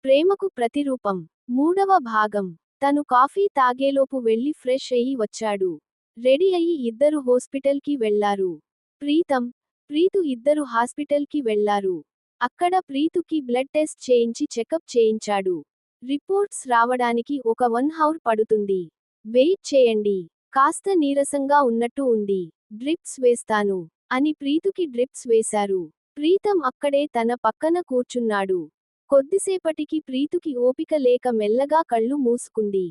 ప్రేమకు ప్రతిరూపం. మూడవ భాగం. తను కాఫీ తాగేలోపు వెళ్లి ఫ్రెష్ అయ్యి వచ్చాడు. రెడీ అయి ఇద్దరు హాస్పిటల్ కి వెళ్లారు. ప్రీతు ఇద్దరు హాస్పిటల్ కి వెళ్లారు. అక్కడ ప్రీతుకి బ్లడ్ టెస్ట్ చేయించి చెకప్ చేయించాడు. రిపోర్ట్స్ రావడానికి ఒక 1 అవర్ పడుతుంది. వెయిట్ చేయండి. కాస్త నీరసంగా ఉన్నట్టు ఉంది. డ్రిప్స్ వేస్తాను అని ప్రీతుకి డ్రిప్స్ వేశారు. ప్రీతం అక్కడే తన పక్కన కూర్చున్నాడు. కొద్దిసేపటికి ప్రీతుకి ఓపిక లేక మెల్లగా కళ్ళు మూసుకుంది.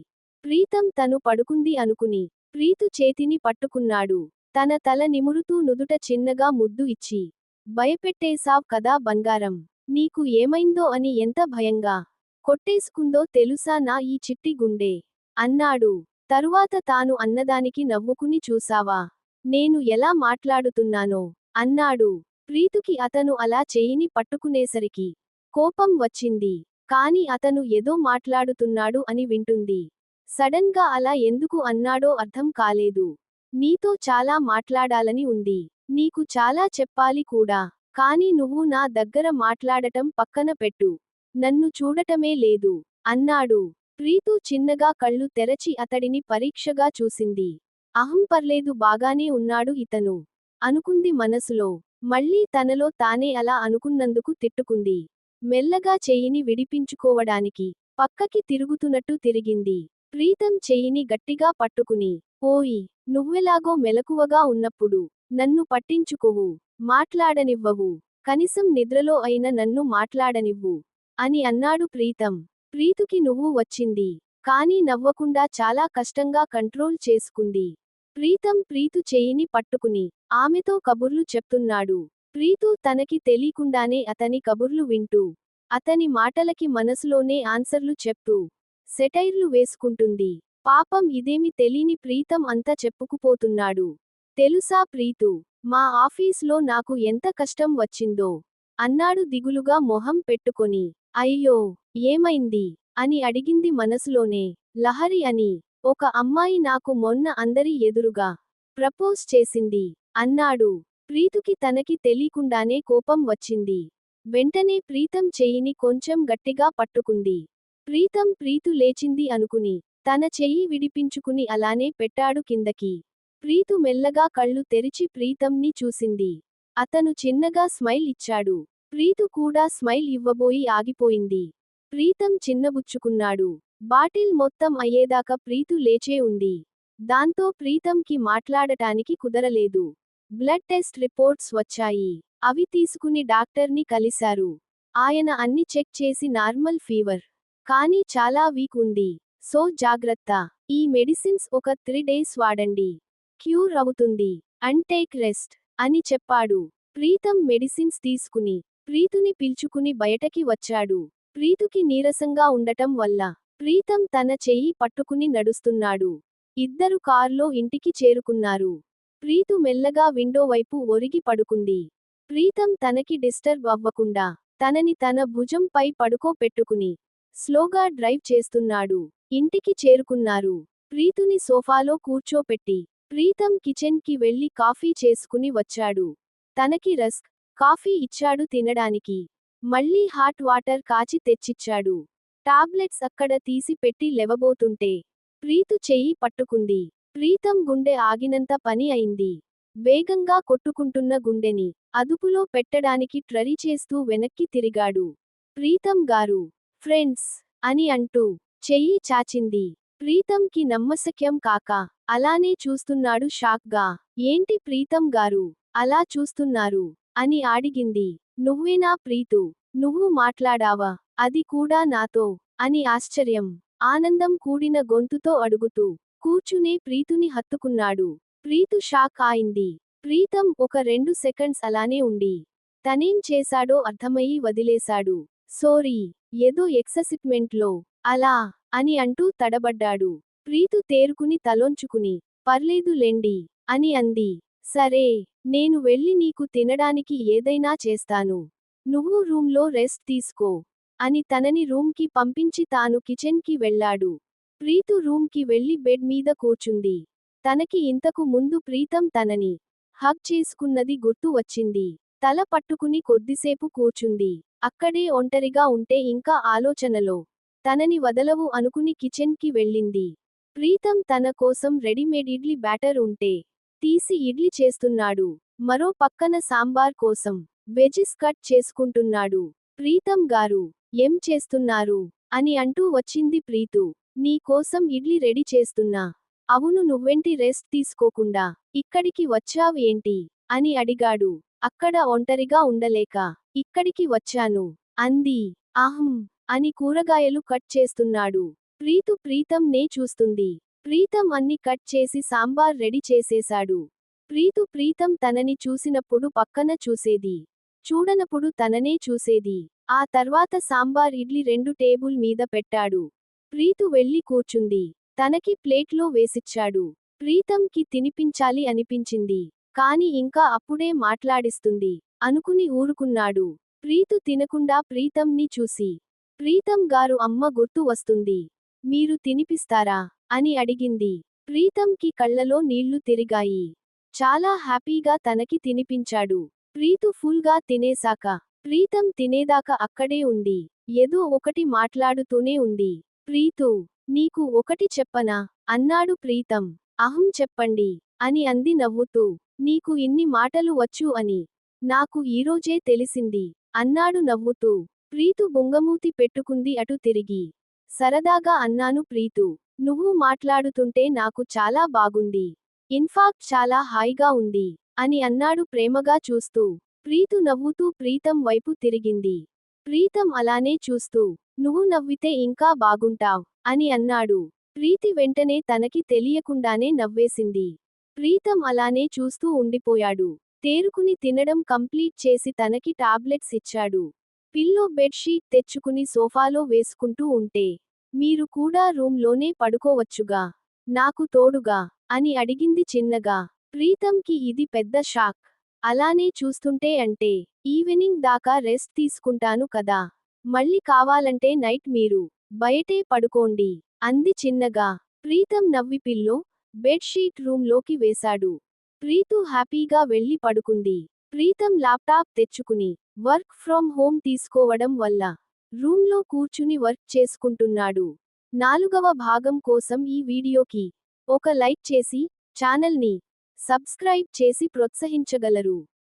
ప్రీతం తను పడుకుంది అనుకుని ప్రీతు చేతిని పట్టుకున్నాడు. తన తల నిమురుతూ నుదుట చిన్నగా ముద్దు ఇచ్చి, భయపెట్టేశావ్ కదా బంగారం. నీకు ఏమైందో అని ఎంత భయంగా కొట్టేసుకుందో తెలుసా నా ఈ చిట్టి గుండె అన్నాడు. తరువాత తాను అన్నదానికి నవ్వుకుని చూసావా నేను ఎలా మాట్లాడుతున్నానో అన్నాడు. ప్రీతుకి అతను అలా చెయ్యిని పట్టుకునేసరికి కోపం వచ్చింది. కాని అతను ఏదో మాట్లాడుతున్నాడు అని వింటుంది. సడన్ గా అలా ఎందుకు అన్నాడో అర్థం కాలేదు. నీతో చాలా మాట్లాడాలని ఉంది. నీకు చాలా చెప్పాలి కూడా. కాని నువ్వు నా దగ్గర మాట్లాడటం పక్కన పెట్టు. నన్ను చూడటమే లేదు అన్నాడు. ప్రీతు చిన్నగా కళ్ళు తెరచి అతడిని పరీక్షగా చూసింది. అహం పర్లేదు బాగానే ఉన్నాడు ఇతను అనుకుంది మనసులో. మళ్ళీ తనలో తానే అలా అనుకున్నందుకు తిట్టుకుంది. మెల్లగా చెయ్యిని విడిపించుకోవడానికి పక్కకి తిరుగుతున్నట్టు తిరిగింది. ప్రీతం చెయ్యిని గట్టిగా పట్టుకుని, ఓయ్ నువ్వెలాగో మెలకువగా ఉన్నప్పుడు నన్ను పట్టించుకోవు, మాట్లాడనివ్వవు, కనీసం నిద్రలో అయిన నన్ను మాట్లాడనివ్వు అని అన్నాడు ప్రీతం. ప్రీతుకి నువ్వు వచ్చింది. కానీ నవ్వకుండా చాలా కష్టంగా కంట్రోల్ చేసుకుంది. ప్రీతు చెయ్యిని పట్టుకుని ఆమెతో కబుర్లు చెప్తున్నాడు. ప్రీతు తనకి తెలీకుండానే అతని కబుర్లు వింటూ, అతని మాటలకి మనసులోనే ఆన్సర్లు చెప్తూ, సెటైర్లు వేసుకుంటుంది. పాపం ఇదేమి తెలీని ప్రీతం అంతా చెప్పుకుపోతున్నాడు. తెలుసా ప్రీతు, మా ఆఫీస్లో నాకు ఎంత కష్టం వచ్చిందో అన్నాడు దిగులుగా మొహం పెట్టుకొని. అయ్యో ఏమైంది అని అడిగింది మనసులోనే. లహరి అని ఒక అమ్మాయి నాకు మొన్న అందరి ఎదురుగా ప్రపోజ్ చేసింది అన్నాడు. ప్రీతుకి తనకి తెలీకుండానే కోపం వచ్చింది. వెంటనే ప్రీతం చెయ్యిని కొంచెం గట్టిగా పట్టుకుంది. ప్రీతు లేచింది అనుకుని తన చెయ్యి విడిపించుకుని అలానే పెట్టాడు కిందకి. ప్రీతు మెల్లగా కళ్ళు తెరిచి ప్రీతంని చూసింది. అతను చిన్నగా స్మైల్ ఇచ్చాడు. ప్రీతు కూడా స్మైల్ ఇవ్వబోయి ఆగిపోయింది. ప్రీతం చిన్నబుచ్చుకున్నాడు. బాటిల్ మొత్తం అయ్యేదాకా ప్రీతు లేచే ఉంది. దాంతో ప్రీతంకి మాట్లాడటానికి కుదరలేదు. బ్లడ్ టెస్ట్ రిపోర్ట్స్ వచ్చాయి. అవి తీసుకుని డాక్టర్ని కలిశారు. ఆయన అన్ని చెక్ చేసి నార్మల్ ఫీవర్, కానీ చాలా వీక్ ఉంది. సో జాగ్రత్త. ఈ మెడిసిన్స్ ఒక 3 డేస్ వాడండి. క్యూర్ అవుతుంది. అండ్ టేక్ రెస్ట్ అని చెప్పాడు. ప్రీతం మెడిసిన్స్ తీసుకుని ప్రీతుని పిలుచుకుని బయటకి వచ్చాడు. ప్రీతుకి నీరసంగా ఉండటం వల్ల ప్రీతం తన చెయ్యి పట్టుకుని నడుస్తున్నాడు. ఇద్దరు కార్లో ఇంటికి చేరుకున్నారు. ప్రీతు మెల్లగా విండో వైపు ఒరిగి పడుకుంది. ప్రీతం తనకి డిస్టర్బ్ అవ్వకుండా తనని తన భుజంపై పడుకోపెట్టుకుని స్లోగా డ్రైవ్ చేస్తున్నాడు. ఇంటికి చేరుకున్నారు. ప్రీతుని సోఫాలో కూర్చోపెట్టి ప్రీతం కిచెన్ కి వెళ్లి కాఫీ చేసుకుని వచ్చాడు. తనకి రస్క్, కాఫీ ఇచ్చాడు తినడానికి. మళ్ళీ హాట్ వాటర్ కాచి తెచ్చిచ్చాడు. టాబ్లెట్స్ అక్కడ తీసి పెట్టి లేవబోతుంటే ప్రీతు చెయ్యి పట్టుకుంది. ప్రీతం గుండె ఆగినంత పని అయింది. వేగంగా కొట్టుకుంటున్న గుండెని అదుపులో పెట్టడానికి ట్రై చేస్తూ వెనక్కి తిరిగాడు. ప్రీతం గారు, ఫ్రెండ్స్ అని అంటూ చెయ్యి చాచింది. ప్రీతంకి నమ్మశక్యం కాక అలానే చూస్తున్నాడు షాక్గా. ఏంటి ప్రీతం గారు అలా చూస్తున్నారు అని అడిగింది. నువ్వేనా ప్రీతు, నువ్వు మాట్లాడావా, అది కూడా నాతో అని ఆశ్చర్యం, ఆనందం కూడిన గొంతుతో అడుగుతూ కూర్చునే ప్రీతుని హత్తుకున్నాడు. ప్రీతు షాక్ అయింది. ప్రీతం ఒక 2 సెకండ్స్ అలానే ఉండి తనేం చేశాడో అర్థమయ్యి వదిలేశాడు. సోరీ, ఏదో ఎక్ససిట్మెంట్ లో అలా అని అంటూ తడబడ్డాడు. ప్రీతు తేరుకుని తలొంచుకుని పర్లేదు లెండి అని అంది. సరే, నేను వెళ్ళి నీకు తినడానికి ఏదైనా చేస్తాను. నువ్వు రూమ్లో రెస్ట్ తీసుకో అని తనని రూమ్కి పంపించి తాను కిచెన్ కి వెళ్ళాడు. ప్రీతు రూమ్ కి వెళ్లి బెడ్ మీద కూర్చుంది. తనకి ఇంతకు ముందు ప్రీతం తనని హగ్ చేసుకున్నది గుర్తు వచ్చింది. తల పట్టుకుని కొద్దిసేపు కూర్చుంది. అక్కడే ఒంటరిగా ఉంటే ఇంకా ఆలోచనలో తనని వదలవు అనుకుని కిచెన్ కి వెళ్ళింది. ప్రీతం తన కోసం రెడీమేడ్ ఇడ్లీ బ్యాటర్ ఉంటే తీసి ఇడ్లీ చేస్తున్నాడు. మరో పక్కన సాంబార్ కోసం వెజిస్ కట్ చేసుకుంటున్నాడు. ప్రీతం గారు, ఏం చేస్తున్నారు అని అంటూ వచ్చింది ప్రీతు. నీ కోసం ఇడ్లీ రెడీ చేస్తున్నా. అవును, నువ్వేంటి రెస్ట్ తీసుకోకుండా ఇక్కడికి వచ్చావ్ ఏంటి అని అడిగాడు. అక్కడ ఒంటరిగా ఉండలేక ఇక్కడికి వచ్చాను అంది. అహం అని కూరగాయలు కట్ చేస్తున్నాడు. ప్రీతం నే చూస్తుంది. ప్రీతం అన్ని కట్ చేసి సాంబార్ రెడీ చేసేశాడు. ప్రీతం తనని చూసినప్పుడు పక్కన చూసేది. చూడనప్పుడు తననే చూసేది. ఆ తర్వాత సాంబార్ ఇడ్లీ 2 టేబుల్ మీద పెట్టాడు. ప్రీతు వెళ్లి కూర్చుంది. తనకి ప్లేట్లో వేసిచ్చాడు. ప్రీతంకి తినిపించాలి అనిపించింది. కాని ఇంకా అప్పుడే మాట్లాడిస్తుంది అనుకుని ఊరుకున్నాడు. ప్రీతు తినకుండా ప్రీతంని చూసి, ప్రీతం గారు అమ్మ గుర్తు వస్తుంది. మీరు తినిపిస్తారా అని అడిగింది. ప్రీతంకి కళ్ళలో నీళ్లు తిరిగాయి. చాలా హ్యాపీగా తనకి తినిపించాడు. ప్రీతు ఫుల్ గా తినేశాక ప్రీతం తినేదాకా అక్కడే ఉంది. ఏదో ఒకటి మాట్లాడుతూనే ఉంది. ప్రీతు, నీకు ఒకటి చెప్పనా అన్నాడు ప్రీతం. అహం చెప్పండి అని అంది నవ్వుతూ. నీకు ఇన్ని మాటలు వచ్చు అని నాకు ఈరోజే తెలిసింది అన్నాడు నవ్వుతూ. ప్రీతు బొంగమూతి పెట్టుకుంది అటు తిరిగి. సరదాగా అన్నాను ప్రీతు. నువ్వు మాట్లాడుతుంటే నాకు చాలా బాగుంది. ఇన్ఫాక్ట్ చాలా హాయిగా ఉంది అని అన్నాడు ప్రేమగా చూస్తూ. ప్రీతు నవ్వుతూ ప్రీతం వైపు తిరిగింది. ప్రీతం అలానే చూస్తూ, నువ్వు నవ్వితే ఇంకా బాగుంటావ్ అని అన్నాడు. ప్రీతి వెంటనే తనకి తెలియకుండానే నవ్వేసింది. ప్రీతం అలానే చూస్తూ ఉండిపోయాడు. తేరుకుని తినడం కంప్లీట్ చేసి తనకి టాబ్లెట్స్ ఇచ్చాడు. పిల్లో బెడ్షీట్ తెచ్చుకుని సోఫాలో వేసుకుంటూ ఉంటే, మీరు కూడా రూమ్ లోనే పడుకోవచ్చుగా, నాకు తోడుగా అని అడిగింది చిన్నగా. ప్రీతంకి ఇది పెద్ద షాక్. అలానే చూస్తుంటే అంటే, ఈవినింగ్ దాకా రెస్ట్ తీసుకుంటాను కదా, మళ్ళీ కావాలంటే నైట్ మీరు బయటే పడుకోండి అంది చిన్నగా. ప్రీతం నవ్వి పిల్లో బెడ్షీట్ రూమ్ లోకి వేశాడు. ప్రీతు హ్యాపీగా వెళ్లి పడుకుంది. ప్రీతం ల్యాప్టాప్ తెచ్చుకుని వర్క్ ఫ్రమ్ హోమ్ తీసుకోవడం వల్ల రూమ్ లో కూర్చుని వర్క్ చేసుకుంటున్నాడు. 4వ భాగం కోసం ఈ వీడియోకి ఒక లైక్ చేసి ఛానల్ ని సబ్స్క్రైబ్ చేసి ప్రోత్సహించగలరు.